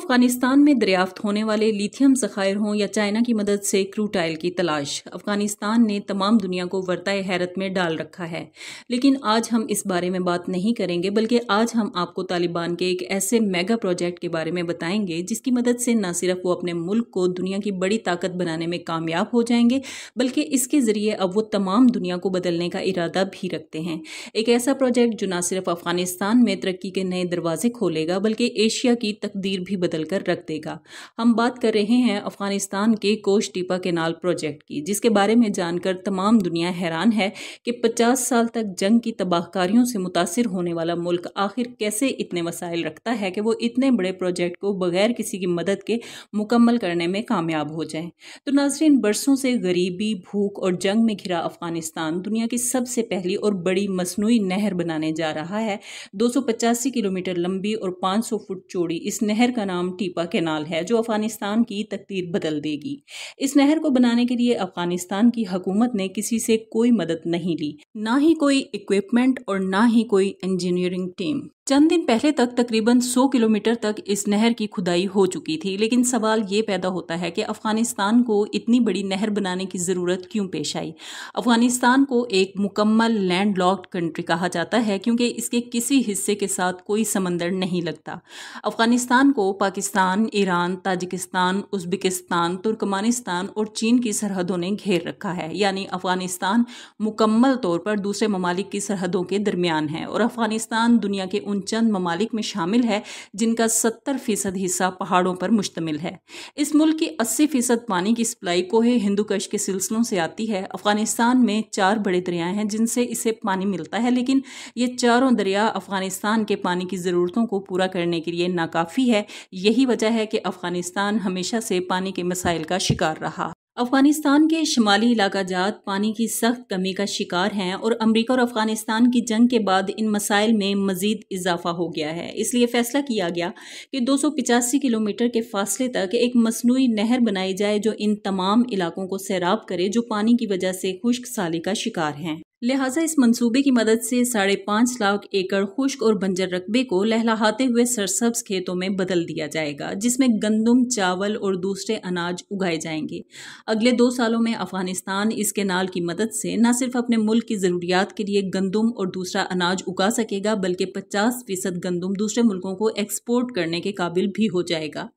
अफगानिस्तान में दरियाफ्त होने वाले लिथियम ज़खायर हों या चाइना की मदद से क्रूड ऑयल की तलाश, अफगानिस्तान ने तमाम दुनिया को वर्ताए हैरत में डाल रखा है। लेकिन आज हम इस बारे में बात नहीं करेंगे, बल्कि आज हम आपको तालिबान के एक ऐसे मेगा प्रोजेक्ट के बारे में बताएंगे जिसकी मदद से न सिर्फ वो अपने मुल्क को दुनिया की बड़ी ताकत बनाने में कामयाब हो जाएंगे, बल्कि इसके ज़रिए अब वो तमाम दुनिया को बदलने का इरादा भी रखते हैं। एक ऐसा प्रोजेक्ट जो न सिर्फ अफगानिस्तान में तरक्की के नए दरवाजे खोलेगा, बल्कि एशिया की तकदीर भी बदल कर रख देगा। हम बात कर रहे हैं अफगानिस्तान के कोश टीपा कैनाल प्रोजेक्ट की, जिसके बारे में जानकर तमाम दुनिया हैरान है कि 50 साल तक जंग की तबाहकारियों से मुतासिर होने वाला मुल्क आखिर कैसे इतने वसाइल रखता है कि वो इतने बड़े प्रोजेक्ट को बगैर किसी की मदद के मुकम्मल करने में कामयाब हो जाए। तो नाज़रीन, बरसों से गरीबी, भूख और जंग में घिरा अफगानिस्तान दुनिया की सबसे पहली और बड़ी मसनूई नहर बनाने जा रहा है। 285 किलोमीटर लंबी और 500 फुट चौड़ी इस नहर का नाम टीपा कैनाल है, जो अफगानिस्तान की तकदीर बदल देगी। इस नहर को बनाने के लिए अफगानिस्तान की हुकूमत ने किसी से कोई मदद नहीं ली, ना ही कोई इक्विपमेंट और ना ही कोई इंजीनियरिंग टीम। चंद दिन पहले तक तकरीबन 100 किलोमीटर तक इस नहर की खुदाई हो चुकी थी, लेकिन सवाल ये पैदा होता है कि अफगानिस्तान को इतनी बड़ी नहर बनाने की ज़रूरत क्यों पेश आई। अफगानिस्तान को एक मुकम्मल लैंड लॉक्ड कंट्री कहा जाता है क्योंकि इसके किसी हिस्से के साथ कोई समंदर नहीं लगता। अफगानिस्तान को Pakistan, Iran, Tajikistan, Uzbekistan, Turkmenistan और चीन की सरहदों ने घेर रखा है, यानी अफगानिस्तान मुकम्मल तौर पर दूसरे ममालिक की सरहदों के दरमियान है। और अफगानिस्तान दुनिया के उन चंद ममालिक में शामिल है जिनका 70% हिस्सा पहाड़ों पर मुश्तमिल है। इस मुल्क की 80% पानी की सप्लाई कोहे हिंदुकुश के सिलसिलों से आती है। अफगानिस्तान में 4 बड़े दरिया हैं जिनसे इसे पानी मिलता है, लेकिन ये चारों दरिया अफगानिस्तान के पानी की ज़रूरतों को पूरा करने के लिए नाकाफ़ी है। यही वजह है कि अफगानिस्तान हमेशा से पानी के मसाइल का शिकार रहा। अफगानिस्तान के शुमाली इलाका जात पानी की सख्त कमी का शिकार हैं और अमरीका और अफगानिस्तान की जंग के बाद इन मसाइल में मजीद इजाफा हो गया है। इसलिए फैसला किया गया कि 285 किलोमीटर के फासले तक एक मसनूई नहर बनाई जाए जो इन तमाम इलाकों को सैराब करे जो पानी की वजह से खुश्क साली का शिकार हैं। लिहाजा इस मंसूबे की मदद से 5.5 लाख एकड़ खुश्क और बंजर रकबे को लहलहाते हुए सरसब्ज खेतों में बदल दिया जाएगा, जिसमें गंदम, चावल और दूसरे अनाज उगाए जाएंगे। अगले 2 सालों में अफगानिस्तान इस कैनाल की मदद से न सिर्फ अपने मुल्क की ज़रूरियात के लिए गंदम और दूसरा अनाज उगा सकेगा, बल्कि 50% गंदम दूसरे मुल्कों को एक्सपोर्ट करने के काबिल भी हो जाएगा।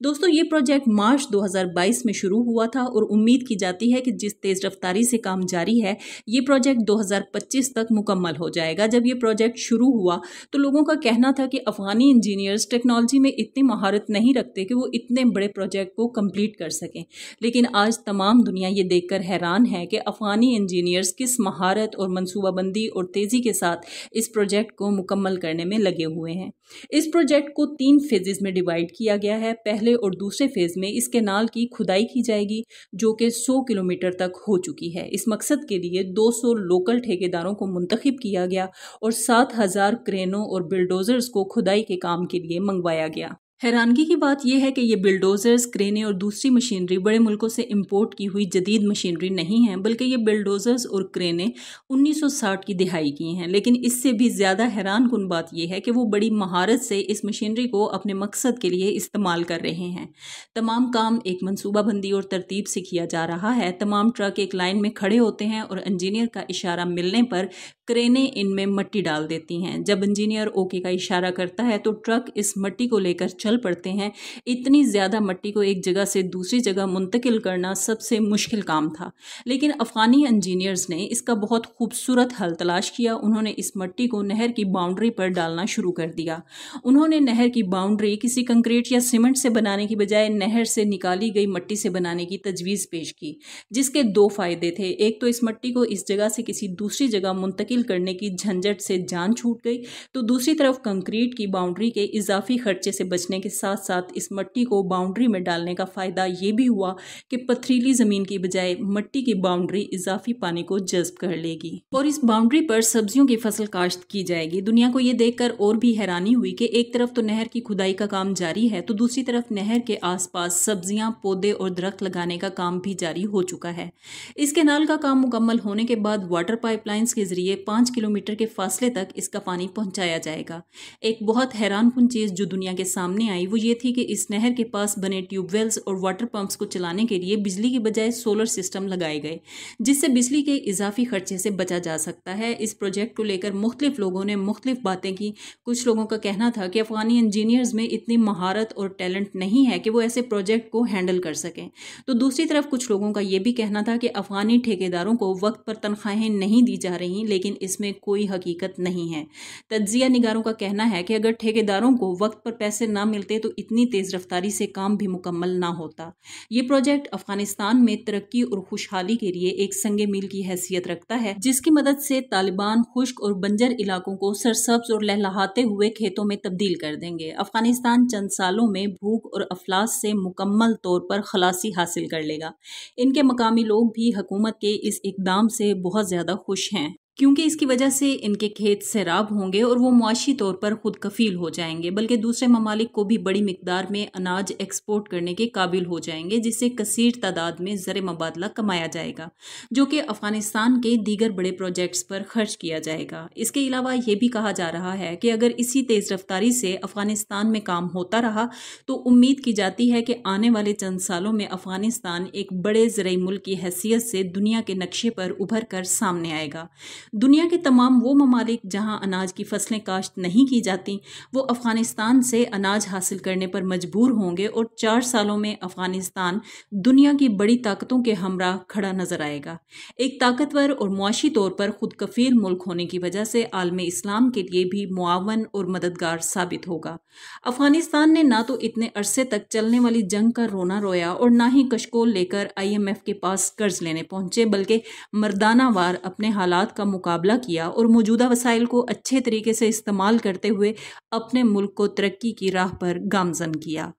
दोस्तों, ये प्रोजेक्ट मार्च 2022 में शुरू हुआ था और उम्मीद की जाती है कि जिस तेज़ रफ्तारी से काम जारी है, ये प्रोजेक्ट 2025 तक मुकम्मल हो जाएगा। जब ये प्रोजेक्ट शुरू हुआ तो लोगों का कहना था कि अफगानी इंजीनियर्स टेक्नोलॉजी में इतनी महारत नहीं रखते कि वो इतने बड़े प्रोजेक्ट को कंप्लीट कर सकें, लेकिन आज तमाम दुनिया ये देखकर हैरान है कि अफगानी इंजीनियर्स किस महारत और मनसूबाबंदी और तेज़ी के साथ इस प्रोजेक्ट को मुकम्मल करने में लगे हुए हैं। इस प्रोजेक्ट को 3 फेजेस में डिवाइड किया गया है। पहले और दूसरे फेज में इस कैनाल की खुदाई की जाएगी, जो कि 100 किलोमीटर तक हो चुकी है। इस मकसद के लिए 200 लोकल ठेकेदारों को मुंतखब किया गया और 7,000 क्रेनों और बिल्डोजर्स को खुदाई के काम के लिए मंगवाया गया। हैरानगी की बात यह है कि ये बिल्डोजर्स, क्रेनें और दूसरी मशीनरी बड़े मुल्कों से इंपोर्ट की हुई जदीद मशीनरी नहीं है, बल्कि ये बिल्डोजर्स और क्रेनें 1960 की दिहाई की हैं। लेकिन इससे भी ज़्यादा हैरान कुन बात यह है कि वो बड़ी महारत से इस मशीनरी को अपने मकसद के लिए इस्तेमाल कर रहे हैं। तमाम काम एक मनसूबाबंदी और तरतीब से किया जा रहा है। तमाम ट्रक एक लाइन में खड़े होते हैं और इंजीनियर का इशारा मिलने पर क्रेनें इनमें मिट्टी डाल देती हैं। जब इंजीनियर ओके का इशारा करता है तो ट्रक इस मिट्टी को लेकर चल पड़ते हैं। इतनी ज़्यादा मिट्टी को एक जगह से दूसरी जगह मुंतकिल करना सबसे मुश्किल काम था, लेकिन अफ़गानी इंजीनियर्स ने इसका बहुत खूबसूरत हल तलाश किया। उन्होंने इस मिट्टी को नहर की बाउंड्री पर डालना शुरू कर दिया। उन्होंने नहर की बाउंड्री किसी कंक्रीट या सीमेंट से बनाने की बजाय नहर से निकाली गई मिट्टी से बनाने की तजवीज़ पेश की, जिसके 2 फ़ायदे थे। एक तो इस मिट्टी को इस जगह से किसी दूसरी जगह मुंतकिल करने की झंझट से जान छूट गई, तो दूसरी तरफ कंक्रीट की बाउंड्री के इजाफी खर्चे से बचने के साथ साथ इस मिट्टी को बाउंड्री में डालने का फ़ायदा ये भी हुआ कि पथरीली ज़मीन की बजाय मिट्टी की बाउंड्री इजाफी पानी को जज्ब कर लेगी और इस बाउंड्री पर सब्जियों की फसल काश्त की जाएगी। दुनिया को ये देखकर और भी हैरानी हुई कि एक तरफ तो नहर की खुदाई का काम जारी है, तो दूसरी तरफ नहर के आसपास सब्जियां, पौधे और दरख्त लगाने का काम भी जारी हो चुका है। इस कैनाल का काम मुकम्मल होने के बाद वाटर पाइपलाइंस के जरिए 5 किलोमीटर के फासले तक इसका पानी पहुंचाया जाएगा। एक बहुत हैरान कुन चीज़ जो दुनिया के सामने आई वो ये थी कि इस नहर के पास बने ट्यूबवेल्स और वाटर पंप्स को चलाने के लिए बिजली की बजाय सोलर सिस्टम लगाए गए, जिससे बिजली के इजाफी खर्चे से बचा जा सकता है। इस प्रोजेक्ट को लेकर मुख्तलिफ लोगों ने मुख्तलिफ बातें की। कुछ लोगों का कहना था कि अफगानी इंजीनियर्स में इतनी महारत और टैलेंट नहीं है कि वो ऐसे प्रोजेक्ट को हैंडल कर सकें, तो दूसरी तरफ कुछ लोगों का ये भी कहना था कि अफगानी ठेकेदारों को वक्त पर तनख्वाहें नहीं दी जा रही, लेकिन इसमें कोई हकीकत नहीं है। तज्जिया निगारों का कहना है कि अगर ठेकेदारों को वक्त पर पैसे ना मिलते तो इतनी तेज रफ्तारी से काम भी मुकम्मल ना होता। ये प्रोजेक्ट अफगानिस्तान में तरक्की और खुशहाली के लिए एक संगे मील की हैसियत रखता है, जिसकी मदद से तालिबान खुश्क और बंजर इलाकों को सरसब्ज और लहलहाते हुए खेतों में तब्दील कर देंगे। अफगानिस्तान चंद सालों में भूख और अफलास से मुकम्मल तौर पर खलासी हासिल कर लेगा। इनके मकामी लोग भी हुकूमत के इस इकदाम से बहुत ज़्यादा खुश हैं, क्योंकि इसकी वजह से इनके खेत सैराब होंगे और वो मुआशी तौर पर खुद कफील हो जाएंगे, बल्कि दूसरे ममालिक को भी बड़ी मिकदार में अनाज एक्सपोर्ट करने के काबिल हो जाएंगे, जिससे कसीर तादाद में ज़र मबादला कमाया जाएगा, जो कि अफगानिस्तान के दीगर बड़े प्रोजेक्ट्स पर खर्च किया जाएगा। इसके अलावा ये भी कहा जा रहा है कि अगर इसी तेज़ रफ्तारी से अफगानिस्तान में काम होता रहा तो उम्मीद की जाती है कि आने वाले चंद सालों में अफगानिस्तान एक बड़े ज़रई मुल्क की हैसियत से दुनिया के नक्शे पर उभर कर सामने आएगा। दुनिया के तमाम वो ममालिक जहां अनाज की फसलें काश्त नहीं की जाती, वो अफगानिस्तान से अनाज हासिल करने पर मजबूर होंगे और 4 सालों में अफगानिस्तान दुनिया की बड़ी ताकतों के हमरा खड़ा नजर आएगा। एक ताकतवर और मुआशी तौर पर खुद कफील मुल्क होने की वजह से आलमी इस्लाम के लिए भी मुआवन और मददगार साबित होगा। अफगानिस्तान ने ना तो इतने अरसे तक चलने वाली जंग का रोना रोया और ना ही कशकोल लेकर IMF के पास कर्ज लेने पहुंचे, बल्कि मर्दाना वार अपने हालात का मुकाबला किया और मौजूदा वसाइल को अच्छे तरीके से इस्तेमाल करते हुए अपने मुल्क को तरक्की की राह पर गामजन किया।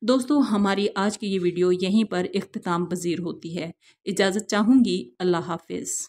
दोस्तों, हमारी आज की ये वीडियो यहीं पर इख्तिताम पजीर होती है। इजाज़त चाहूँगी। अल्लाह हाफिज़।